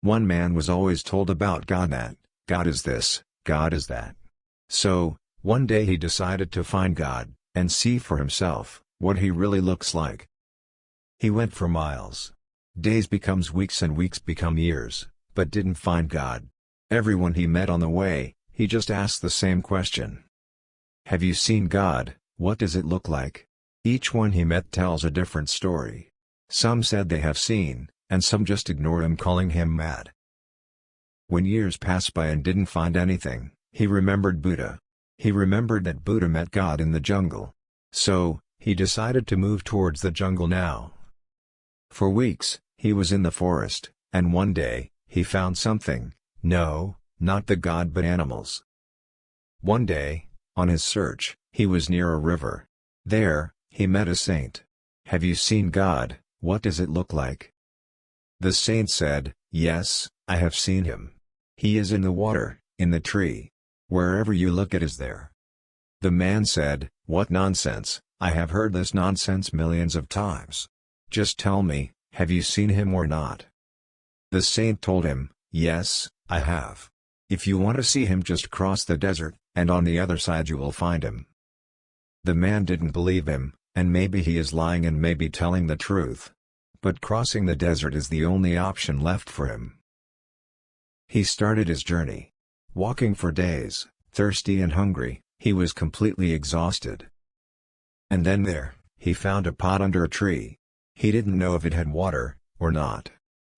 One man was always told about God that, God is this, God is that. So, one day he decided to find God, and see for himself, what he really looks like. He went for miles. Days becomes weeks and weeks become years, but didn't find God. Everyone he met on the way, he just asked the same question. Have you seen God? What does it look like? Each one he met tells a different story. Some said they have seen, and some just ignore him, calling him mad. When years passed by and didn't find anything, he remembered Buddha. He remembered that Buddha met God in the jungle. So, he decided to move towards the jungle now. For weeks, he was in the forest, and one day, he found something. No, not the God but animals. One day, on his search, he was near a river. There, he met a saint. Have you seen God? What does it look like? The saint said, yes, I have seen him. He is in the water, in the tree. Wherever you look it is there. The man said, what nonsense, I have heard this nonsense millions of times. Just tell me, have you seen him or not? The saint told him, yes, I have. If you want to see him, just cross the desert, and on the other side you will find him. The man didn't believe him, and maybe he is lying and maybe telling the truth. But crossing the desert is the only option left for him. He started his journey. Walking for days, thirsty and hungry, he was completely exhausted. And then there, he found a pot under a tree. He didn't know if it had water, or not.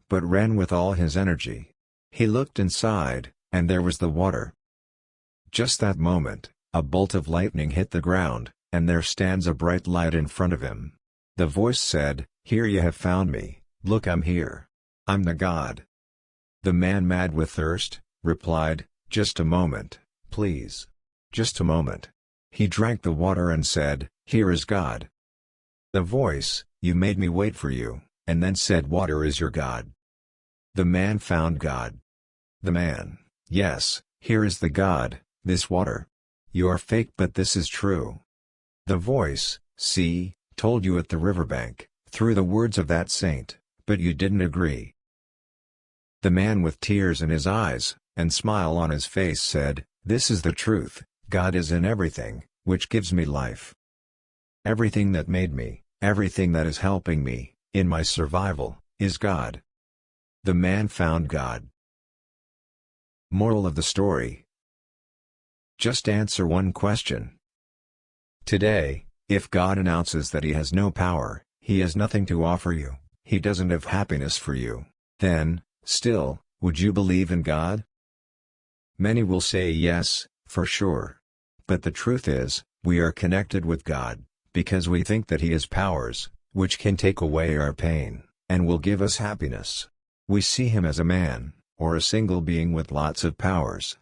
But ran with all his energy. He looked inside, and there was the water. Just that moment, a bolt of lightning hit the ground, and there stands a bright light in front of him. The voice said, here you have found me, look, I'm here. I'm the God. The man, mad with thirst, replied, just a moment, please. Just a moment. He drank the water and said, here is God. The voice, you made me wait for you, and then said water is your God. The man found God. The man, yes, here is the God, this water. You are fake but this is true. The voice, see, told you at the riverbank, through the words of that saint, but you didn't agree. The man with tears in his eyes, and smile on his face said, this is the truth, God is in everything, which gives me life. Everything that made me, everything that is helping me, in my survival, is God. The man found God. Moral of the story. Just answer one question. Today, if God announces that he has no power, he has nothing to offer you, he doesn't have happiness for you, then, still, would you believe in God? Many will say yes, for sure. But the truth is, we are connected with God, because we think that he has powers, which can take away our pain, and will give us happiness. We see him as a man, or a single being with lots of powers.